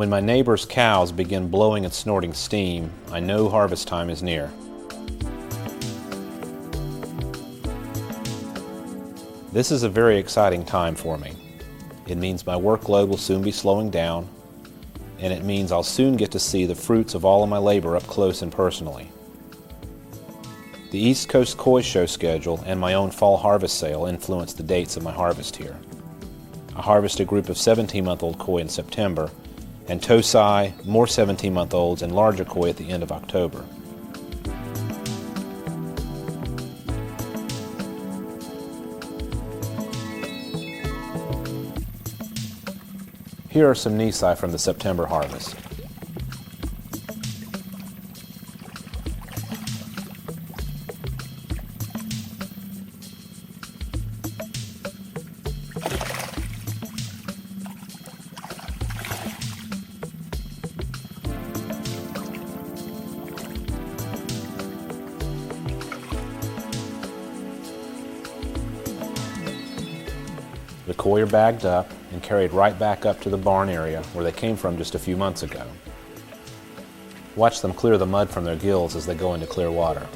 When my neighbor's cows begin blowing and snorting steam, I know harvest time is near. This is a very exciting time for me. It means my workload will soon be slowing down, and it means I'll soon get to see the fruits of all of my labor up close and personally. The East Coast Koi Show schedule and my own fall harvest sale influence the dates of my harvest here. I harvest a group of 17-month-old koi in September, and Tosai, more 17-month-olds and larger koi at the end of October. Here are some Nisai from the September harvest. The koi are bagged up and carried right back up to the barn area where they came from just a few months ago. Watch them clear the mud from their gills as they go into clear water.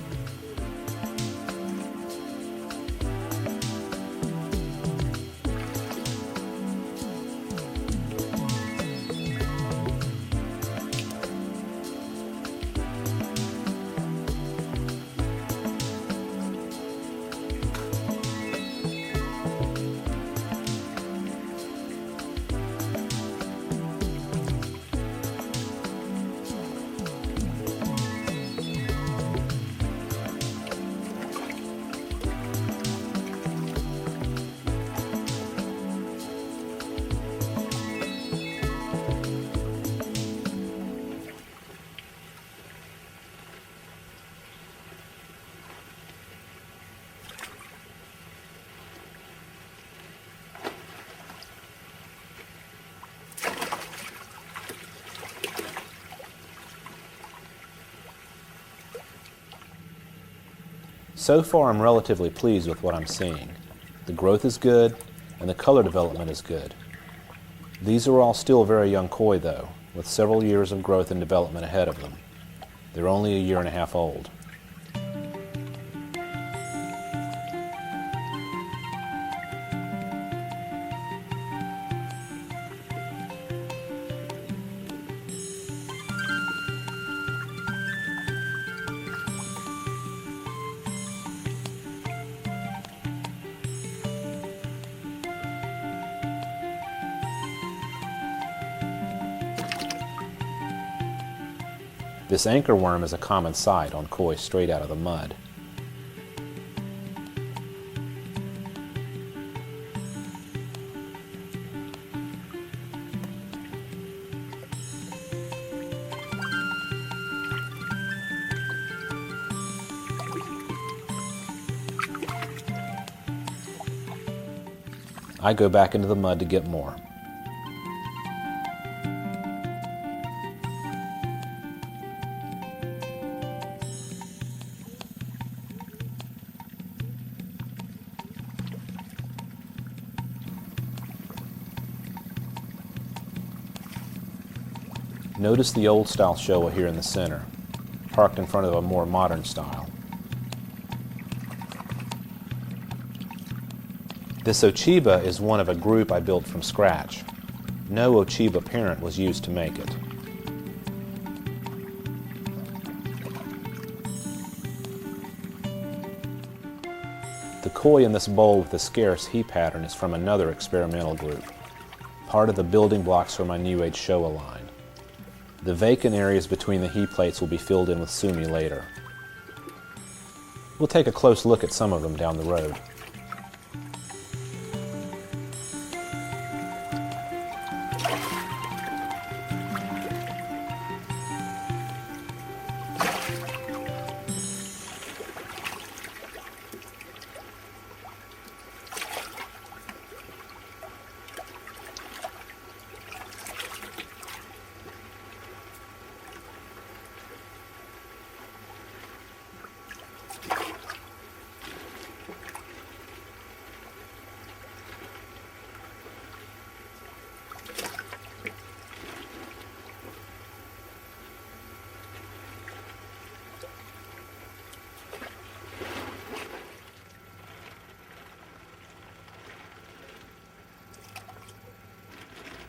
So far, I'm relatively pleased with what I'm seeing. The growth is good, and the color development is good. These are all still very young koi, though, with several years of growth and development ahead of them. They're only a year and a half old. This anchor worm is a common sight on koi straight out of the mud. I go back into the mud to get more. Notice the old style Showa here in the center, parked in front of a more modern style. This Ochiba is one of a group I built from scratch. No Ochiba parent was used to make it. The koi in this bowl with the scarce he pattern is from another experimental group, part of the building blocks for my New Age Showa line. The vacant areas between the he plates will be filled in with sumi later. We'll take a close look at some of them down the road.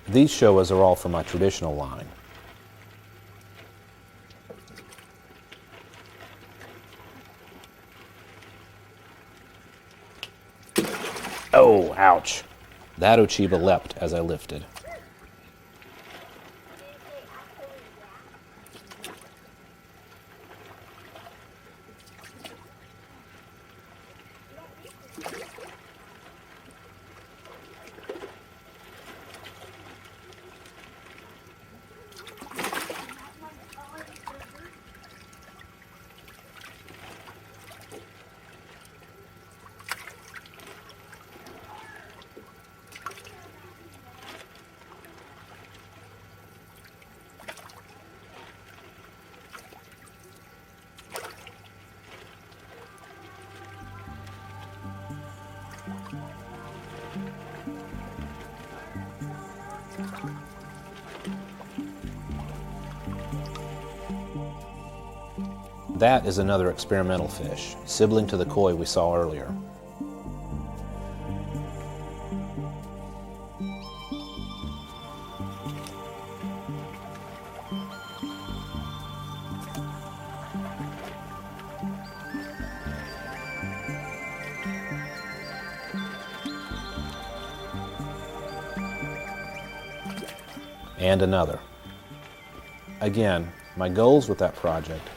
These Showas are all from my traditional line. Oh, ouch. That Ochiba leapt as I lifted. That is another experimental fish, sibling to the koi we saw earlier. And another. Again, my goals with that project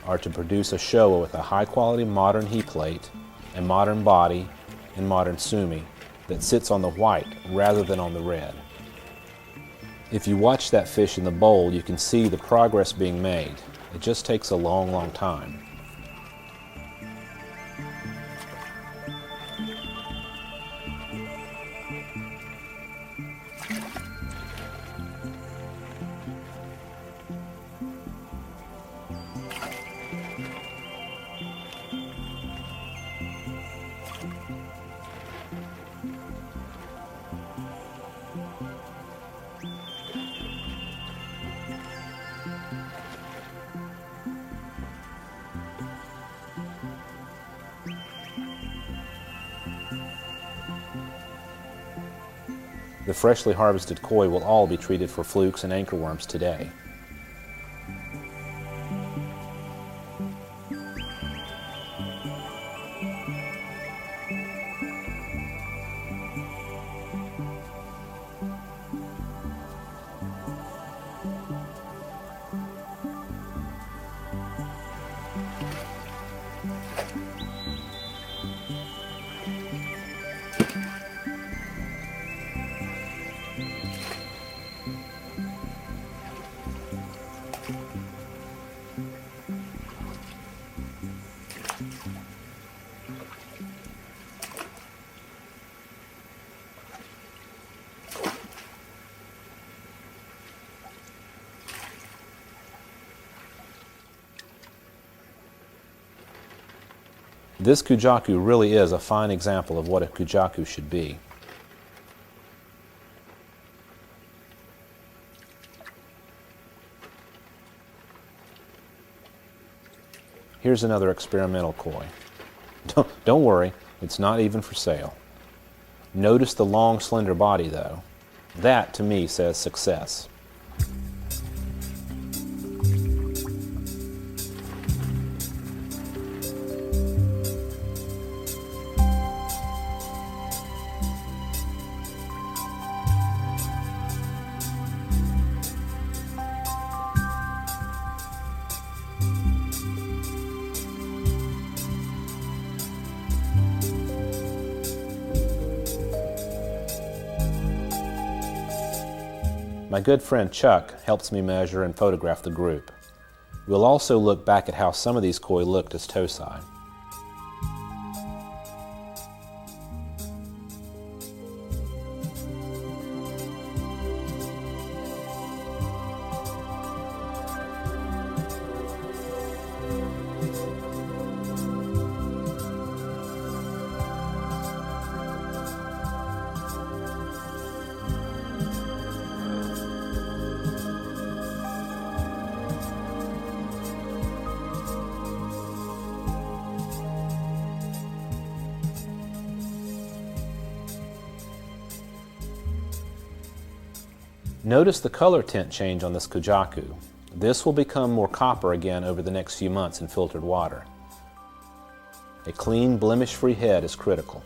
are to produce a Showa with a high-quality modern he plate, a modern body, and modern sumi that sits on the white rather than on the red. If you watch that fish in the bowl, you can see the progress being made. It just takes a long, long time. The freshly harvested koi will all be treated for flukes and anchorworms today. This kujaku really is a fine example of what a kujaku should be. Here's another experimental koi. Don't worry, it's not even for sale. Notice the long, slender body though. That, to me, says success. My good friend Chuck helps me measure and photograph the group. We'll also look back at how some of these koi looked as tosai. Notice the color tint change on this Kujaku. This will become more copper again over the next few months in filtered water. A clean, blemish-free head is critical.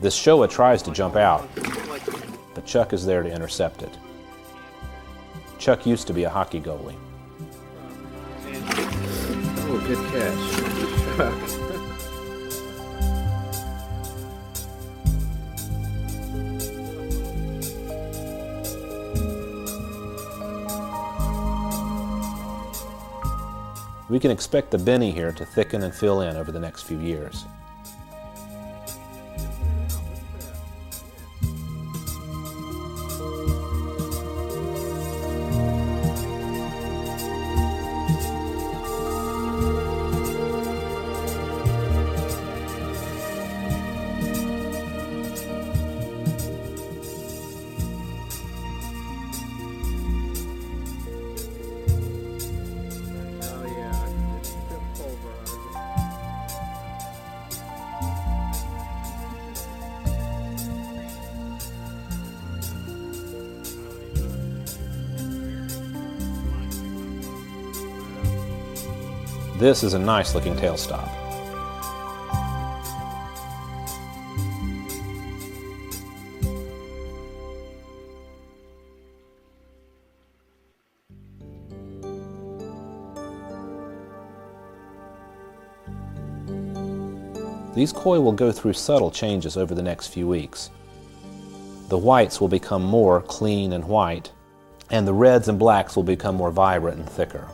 This Showa tries to jump out, but Chuck is there to intercept it. Chuck used to be a hockey goalie. Oh, good catch. We can expect the Benny here to thicken and fill in over the next few years. This is a nice looking tailstop. These koi will go through subtle changes over the next few weeks. The whites will become more clean and white, and the reds and blacks will become more vibrant and thicker.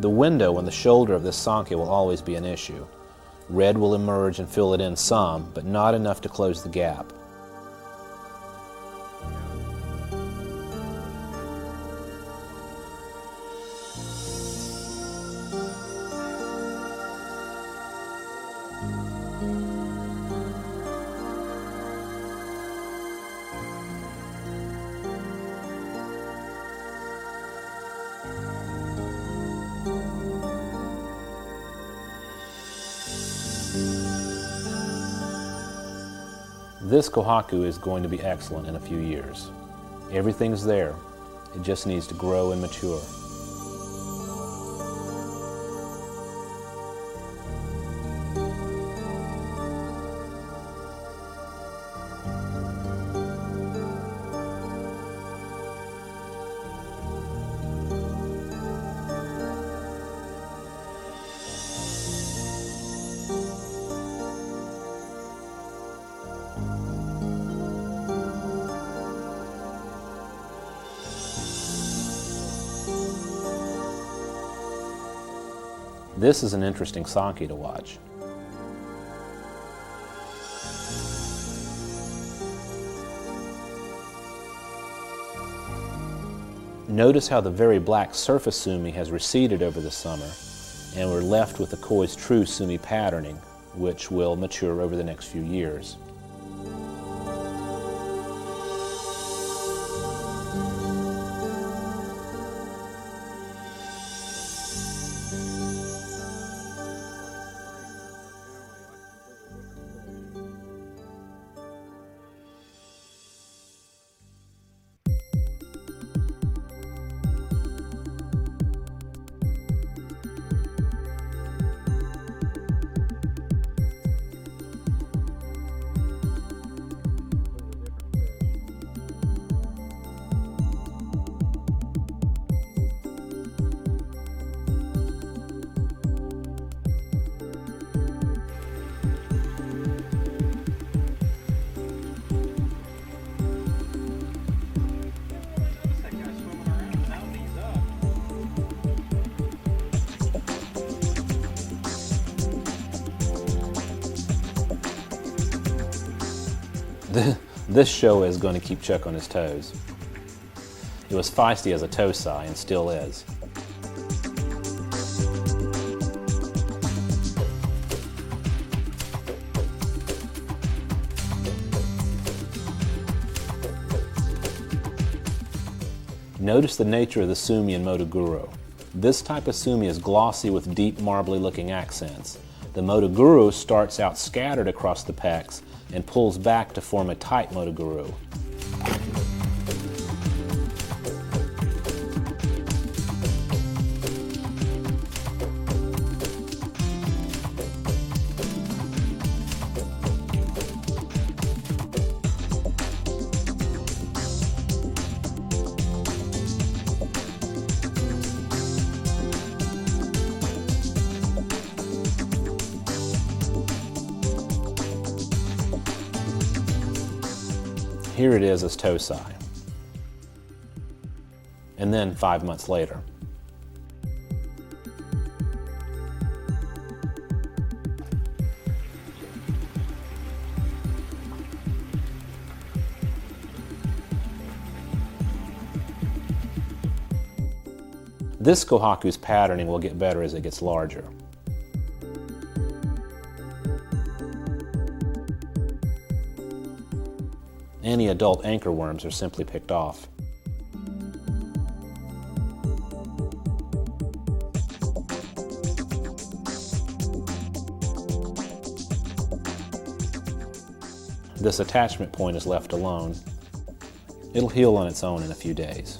The window on the shoulder of this Sanke will always be an issue. Red will emerge and fill it in some, but not enough to close the gap. This Kohaku is going to be excellent in a few years. Everything's there. It just needs to grow and mature. This is an interesting Sanke to watch. Notice how the very black surface sumi has receded over the summer, and we're left with the koi's true sumi patterning, which will mature over the next few years. This show is going to keep Chuck on his toes. It was feisty as a tosai and still is. Notice the nature of the sumi in Motoguro. This type of sumi is glossy with deep marbly looking accents. The Motoguro starts out scattered across the pecs and pulls back to form a tight Motoguro. Here it is as tosai. And then 5 months later. This kohaku's patterning will get better as it gets larger. Any adult anchor worms are simply picked off. This attachment point is left alone. It'll heal on its own in a few days.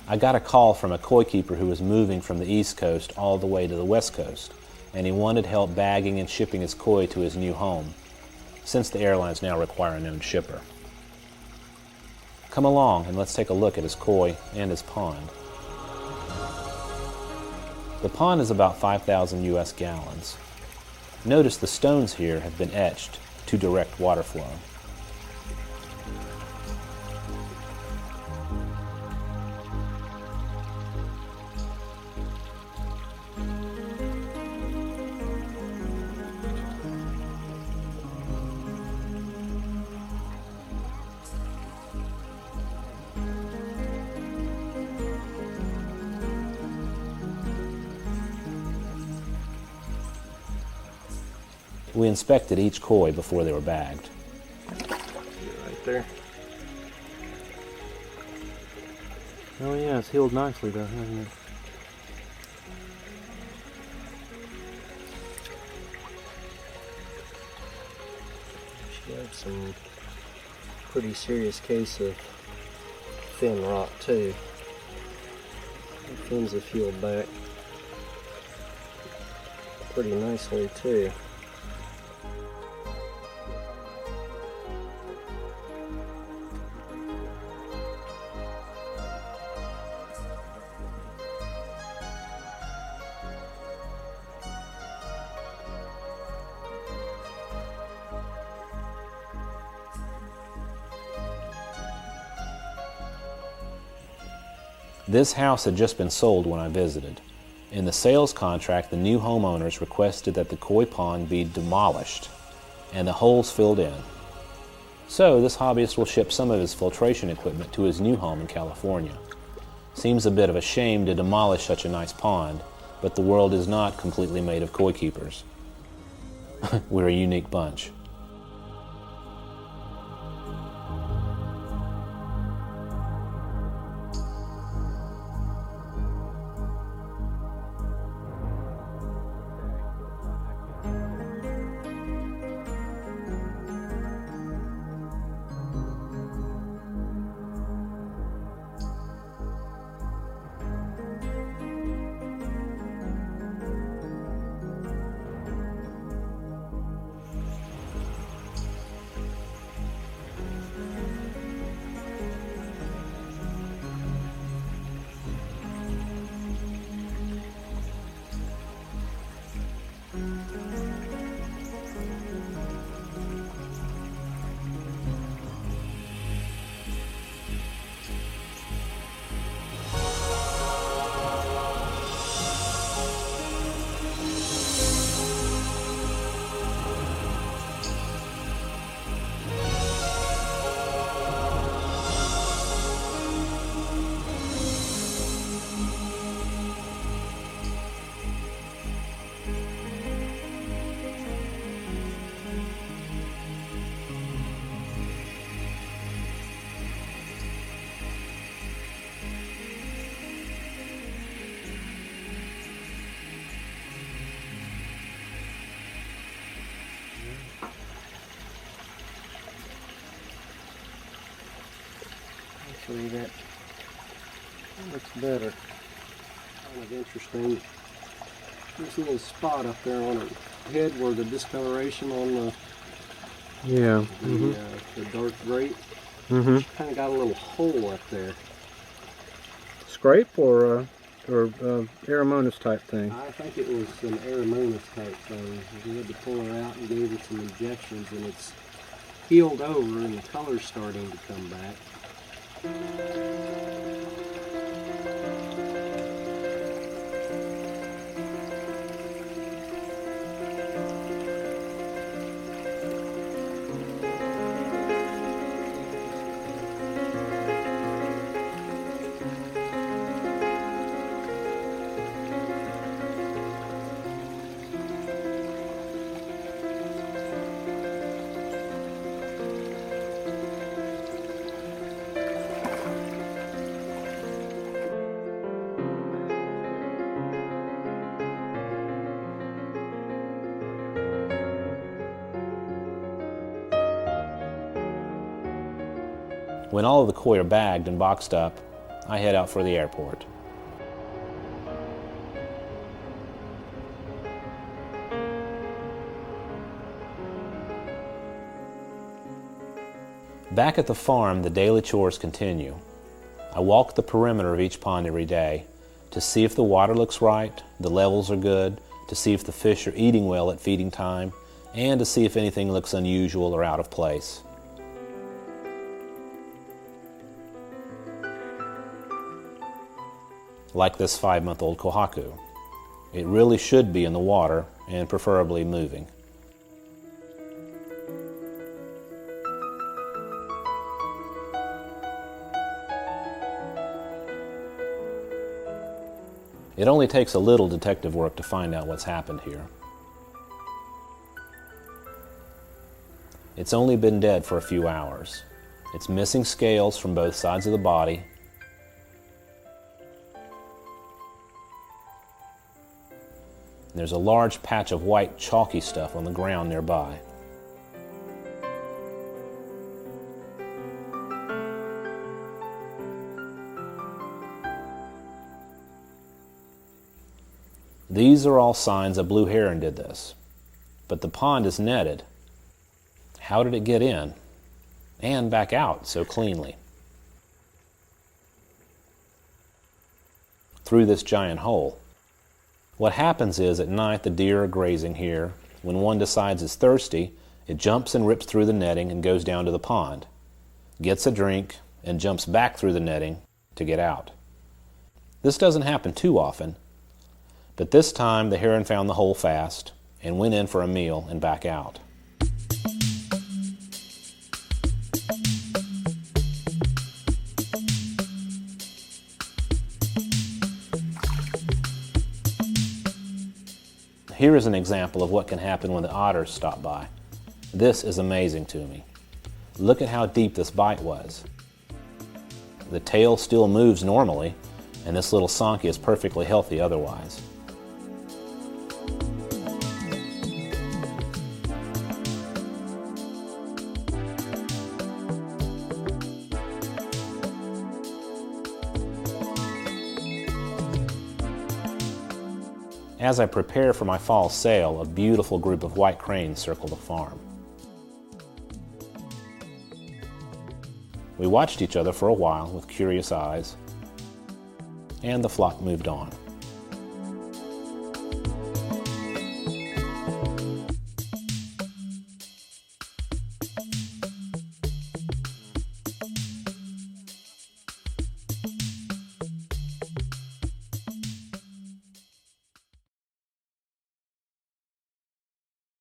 I got a call from a koi keeper who was moving from the East Coast all the way to the West Coast, and he wanted help bagging and shipping his koi to his new home, since the airlines now require an own shipper. Come along and let's take a look at his koi and his pond. The pond is about 5,000 US gallons. Notice the stones here have been etched to direct water flow. We inspected each koi before they were bagged. Right there. Oh yeah, it's healed nicely though, hasn't it? She got some pretty serious case of fin rot too. The fins have healed back pretty nicely too. This house had just been sold when I visited. In the sales contract, the new homeowners requested that the koi pond be demolished and the holes filled in. So this hobbyist will ship some of his filtration equipment to his new home in California. Seems a bit of a shame to demolish such a nice pond, but the world is not completely made of koi keepers. We're a unique bunch. Actually, that looks better. Kind of interesting. There's a little spot up there on her head where the discoloration on the Yeah. the dark grate. Mm-hmm. She kind of got a little hole up there. Scrape or Aeromonas type thing? I think it was an Aeromonas type thing. We had to pull her out and gave her some injections, and it's healed over, and the color's starting to come back. When all of the koi are bagged and boxed up, I head out for the airport. Back at the farm, the daily chores continue. I walk the perimeter of each pond every day to see if the water looks right, the levels are good, to see if the fish are eating well at feeding time, and to see if anything looks unusual or out of place. Like this 5-month-old kohaku. It really should be in the water and preferably moving. It only takes a little detective work to find out what's happened here. It's only been dead for a few hours. It's missing scales from both sides of the body. There's a large patch of white chalky stuff on the ground nearby. These are all signs a blue heron did this. But the pond is netted. How did it get in and back out so cleanly? Through this giant hole. What happens is at night the deer are grazing here. When one decides it's thirsty, it jumps and rips through the netting and goes down to the pond, gets a drink, and jumps back through the netting to get out. This doesn't happen too often, but this time the heron found the hole fast and went in for a meal and back out. Here is an example of what can happen when the otters stop by. This is amazing to me. Look at how deep this bite was. The tail still moves normally, and this little sonky is perfectly healthy otherwise. As I prepare for my fall sale, a beautiful group of white cranes circle the farm. We watched each other for a while with curious eyes, and the flock moved on.